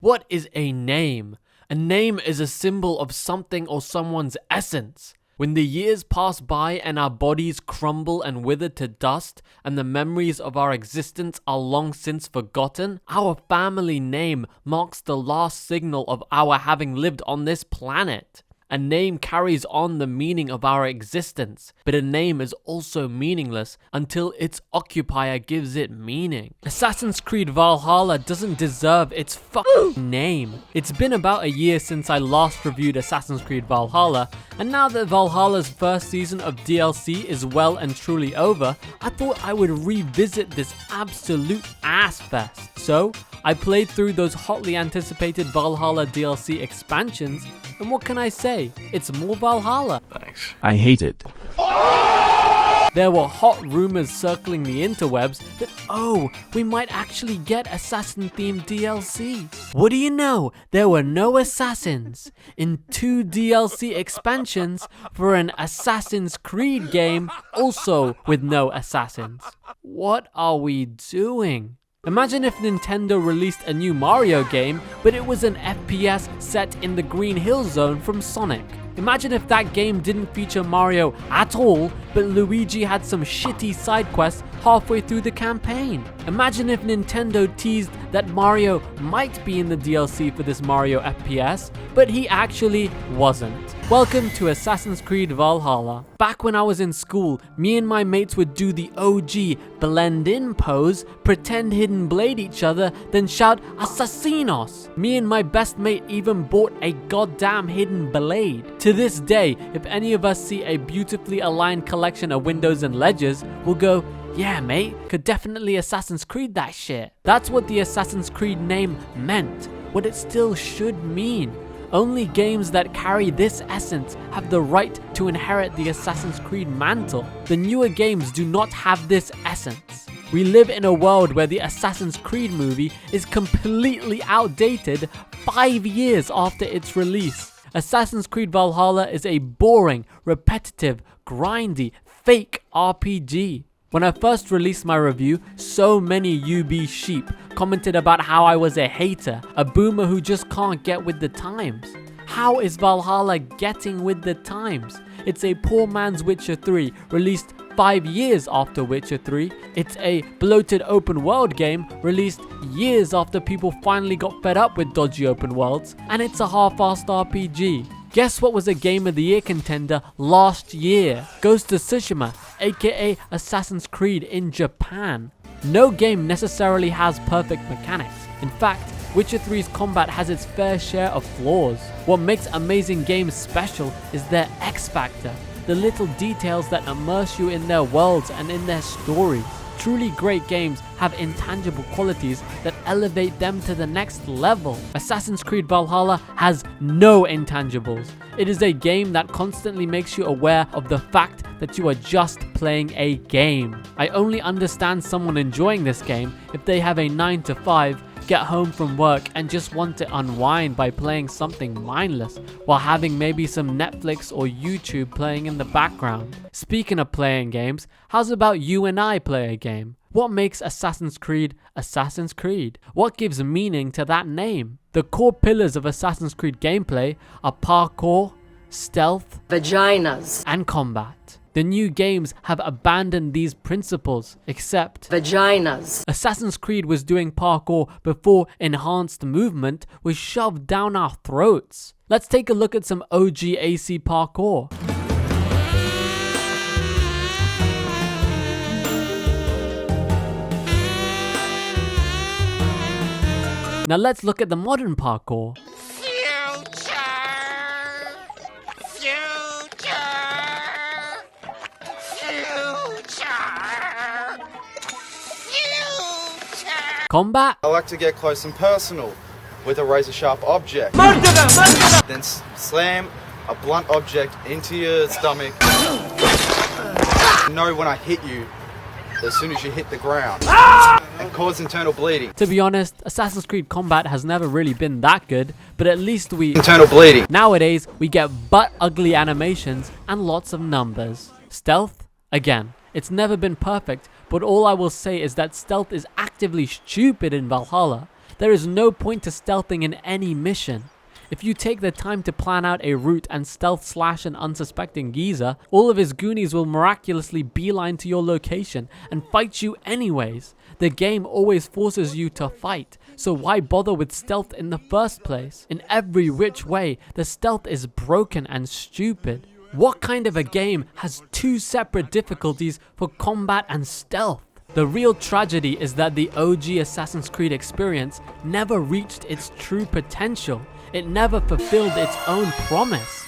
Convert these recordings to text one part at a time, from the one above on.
What is a name? A name is a symbol of something or someone's essence. When the years pass by and our bodies crumble and wither to dust, and the memories of our existence are long since forgotten, our family name marks the last signal of our having lived on this planet. A name carries on the meaning of our existence, but a name is also meaningless until its occupier gives it meaning. Assassin's Creed Valhalla doesn't deserve its fucking name. It's been about a year since I last reviewed Assassin's Creed Valhalla, and now that Valhalla's first season of DLC is well and truly over, I thought I would revisit this absolute ass fest. So, I played through those hotly anticipated Valhalla DLC expansions, and what can I say? It's more Valhalla. Thanks. I hate it. There were hot rumors circling the interwebs that, we might actually get assassin-themed DLC. What do you know? There were no assassins in 2 DLC expansions for an Assassin's Creed game, also with no assassins. What are we doing? Imagine if Nintendo released a new Mario game, but it was an FPS set in the Green Hill Zone from Sonic. Imagine if that game didn't feature Mario at all, but Luigi had some shitty side quests halfway through the campaign. Imagine if Nintendo teased that Mario might be in the DLC for this Mario FPS, but he actually wasn't. Welcome to Assassin's Creed Valhalla. Back when I was in school, me and my mates would do the OG blend in pose, pretend hidden blade each other, then shout Assassinos. Me and my best mate even bought a goddamn hidden blade. To this day, if any of us see a beautifully aligned collection of windows and ledges, we'll go, yeah mate, could definitely Assassin's Creed that shit. That's what the Assassin's Creed name meant, what it still should mean. Only games that carry this essence have the right to inherit the Assassin's Creed mantle. The newer games do not have this essence. We live in a world where the Assassin's Creed movie is completely outdated 5 years after its release. Assassin's Creed Valhalla is a boring, repetitive, grindy, fake RPG. When I first released my review, so many UB sheep commented about how I was a hater, a boomer who just can't get with the times. How is Valhalla getting with the times? It's a poor man's Witcher 3, released 5 years after Witcher 3. It's a bloated open world game, released years after people finally got fed up with dodgy open worlds. And it's a half-assed RPG. Guess what was a Game of the Year contender last year? Ghost of Tsushima, aka Assassin's Creed in Japan. No game necessarily has perfect mechanics. In fact, Witcher 3's combat has its fair share of flaws. What makes amazing games special is their X factor, the little details that immerse you in their worlds and in their stories. Truly great games have intangible qualities that elevate them to the next level. Assassin's Creed Valhalla has no intangibles. It is a game that constantly makes you aware of the fact that you are just playing a game. I only understand someone enjoying this game if they have a 9 to 5, get home from work and just want to unwind by playing something mindless while having maybe some Netflix or YouTube playing in the background. Speaking of playing games, how's about you and I play a game? What makes Assassin's Creed Assassin's Creed? What gives meaning to that name? The core pillars of Assassin's Creed gameplay are parkour, stealth, vaginas, and combat. The new games have abandoned these principles, except vaginas. Assassin's Creed was doing parkour before enhanced movement was shoved down our throats. Let's take a look at some OG AC parkour. Now let's look at the modern parkour. Combat. I like to get close and personal with a razor sharp object. Then slam a blunt object into your stomach. Know when I hit you as soon as you hit the ground. And cause internal bleeding. To be honest, Assassin's Creed combat has never really been that good, but at least internal bleeding. Nowadays, we get butt ugly animations and lots of numbers. Stealth? Again, it's never been perfect, but all I will say is that stealth is actively stupid in Valhalla. There is no point to stealthing in any mission. If you take the time to plan out a route and stealth slash an unsuspecting geezer, all of his goonies will miraculously beeline to your location and fight you anyways. The game always forces you to fight, so why bother with stealth in the first place? In every which way, the stealth is broken and stupid. What kind of a game has two separate difficulties for combat and stealth? The real tragedy is that the OG Assassin's Creed experience never reached its true potential. It never fulfilled its own promise.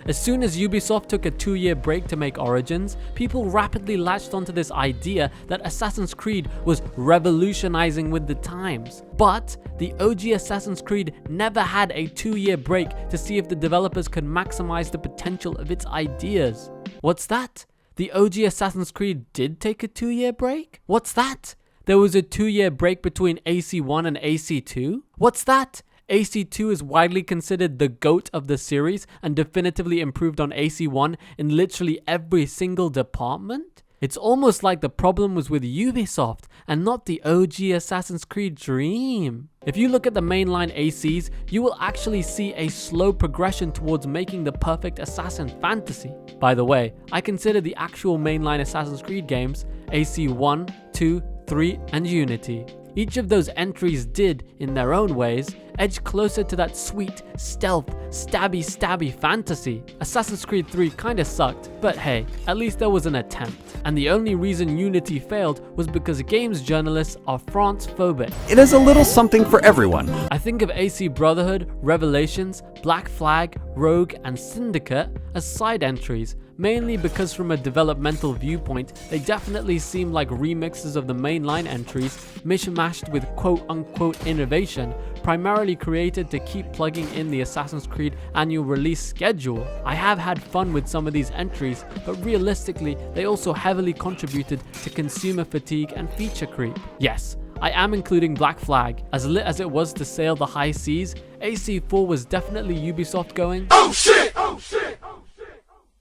As soon as Ubisoft took a 2-year break to make Origins, people rapidly latched onto this idea that Assassin's Creed was revolutionizing with the times. But the OG Assassin's Creed never had a 2-year break to see if the developers could maximize the potential of its ideas. What's that? The OG Assassin's Creed did take a 2-year break? What's that? There was a 2-year break between AC1 and AC2? What's that? AC2 is widely considered the GOAT of the series and definitively improved on AC1 in literally every single department? It's almost like the problem was with Ubisoft and not the OG Assassin's Creed dream. If you look at the mainline ACs, you will actually see a slow progression towards making the perfect assassin fantasy. By the way, I consider the actual mainline Assassin's Creed games AC1, 2, 3, and Unity. Each of those entries did, in their own ways, edge closer to that sweet, stealth, stabby fantasy. Assassin's Creed 3 kinda sucked, but hey, at least there was an attempt. And the only reason Unity failed was because games journalists are France-phobic. It is a little something for everyone. I think of AC Brotherhood, Revelations, Black Flag, Rogue, and Syndicate as side entries, mainly because from a developmental viewpoint, they definitely seem like remixes of the mainline entries, mishmashed with quote-unquote innovation, primarily created to keep plugging in the Assassin's Creed annual release schedule. I have had fun with some of these entries, but realistically, they also heavily contributed to consumer fatigue and feature creep. Yes, I am including Black Flag. As lit as it was to sail the high seas, AC4 was definitely Ubisoft going, "Oh shit! Oh shit!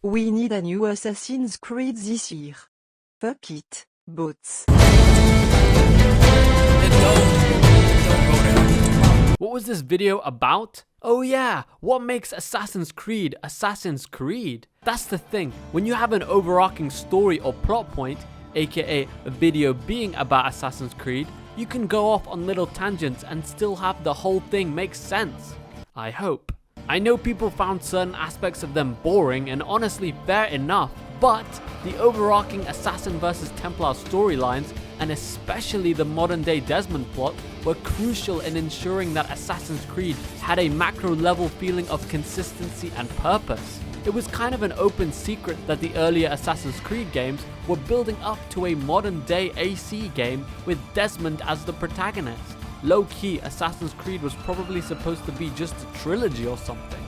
We need a new Assassin's Creed this year. Fuck it, bots." What was this video about? Oh yeah, what makes Assassin's Creed Assassin's Creed? That's the thing, when you have an overarching story or plot point, aka a video being about Assassin's Creed, you can go off on little tangents and still have the whole thing make sense. I hope. I know people found certain aspects of them boring, and honestly fair enough, but the overarching Assassin vs Templar storylines, and especially the modern day Desmond plot, were crucial in ensuring that Assassin's Creed had a macro level feeling of consistency and purpose. It was kind of an open secret that the earlier Assassin's Creed games were building up to a modern day AC game with Desmond as the protagonist. Low-key, Assassin's Creed was probably supposed to be just a trilogy or something.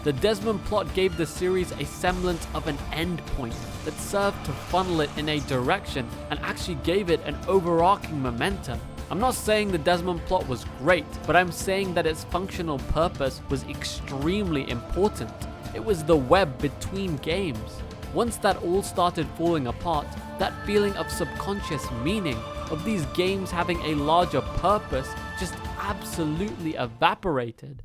The Desmond plot gave the series a semblance of an end point that served to funnel it in a direction and actually gave it an overarching momentum. I'm not saying the Desmond plot was great, but I'm saying that its functional purpose was extremely important. It was the web between games. Once that all started falling apart, that feeling of subconscious meaning, of these games having a larger purpose, just absolutely evaporated.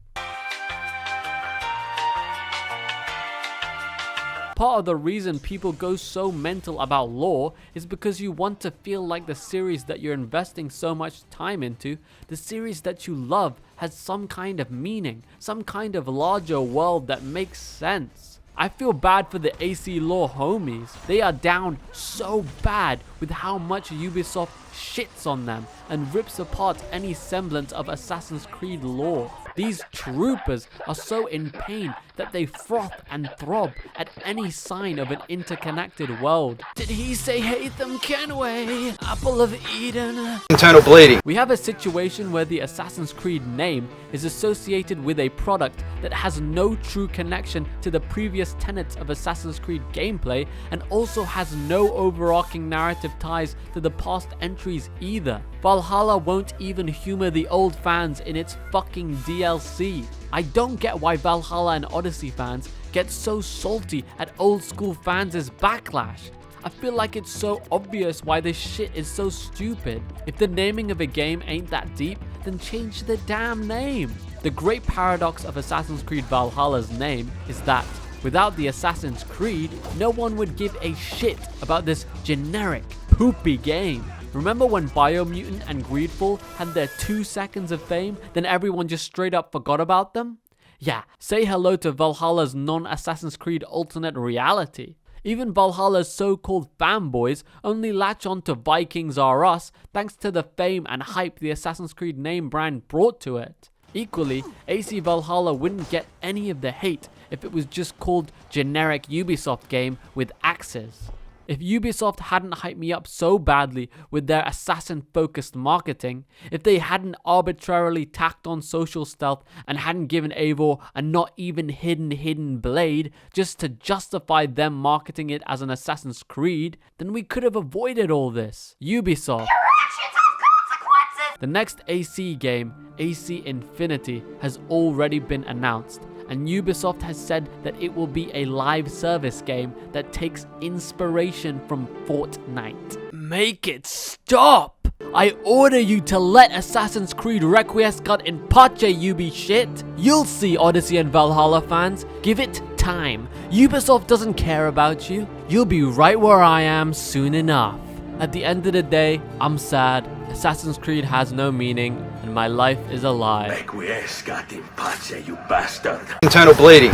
Part of the reason people go so mental about lore is because you want to feel like the series that you're investing so much time into, the series that you love, has some kind of meaning, some kind of larger world that makes sense. I feel bad for the AC lore homies. They are down so bad with how much Ubisoft shits on them and rips apart any semblance of Assassin's Creed lore. These troopers are so in pain that they froth and throb at any sign of an interconnected world. Did he say hate them Kenway? Apple of Eden? Internal bleeding. We have a situation where the Assassin's Creed name is associated with a product that has no true connection to the previous tenets of Assassin's Creed gameplay, and also has no overarching narrative ties to the past entries either. Valhalla won't even humor the old fans in its fucking DLC. I don't get why Valhalla and Odyssey fans get so salty at old school fans' backlash. I feel like it's so obvious why this shit is so stupid. If the naming of a game ain't that deep, then change the damn name. The great paradox of Assassin's Creed Valhalla's name is that without the Assassin's Creed, no one would give a shit about this generic, poopy game. Remember when Biomutant and Greedfall had their 2 seconds of fame, then everyone just straight up forgot about them? Yeah, say hello to Valhalla's non-Assassin's Creed alternate reality. Even Valhalla's so-called fanboys only latch on to Vikings R Us thanks to the fame and hype the Assassin's Creed name brand brought to it. Equally, AC Valhalla wouldn't get any of the hate if it was just called generic Ubisoft game with axes. If Ubisoft hadn't hyped me up so badly with their assassin-focused marketing, if they hadn't arbitrarily tacked on social stealth and hadn't given Eivor a not even hidden blade just to justify them marketing it as an Assassin's Creed, then we could have avoided all this. Ubisoft. The next AC game, AC Infinity, has already been announced, and Ubisoft has said that it will be a live service game that takes inspiration from Fortnite. Make it stop! I order you to let Assassin's Creed Requiescat in pace, Ubi shit! You'll see, Odyssey and Valhalla fans. Give it time. Ubisoft doesn't care about you. You'll be right where I am soon enough. At the end of the day, I'm sad. Assassin's Creed has no meaning, and my life is a lie. Requiescat in pace, you bastard. Internal bleeding.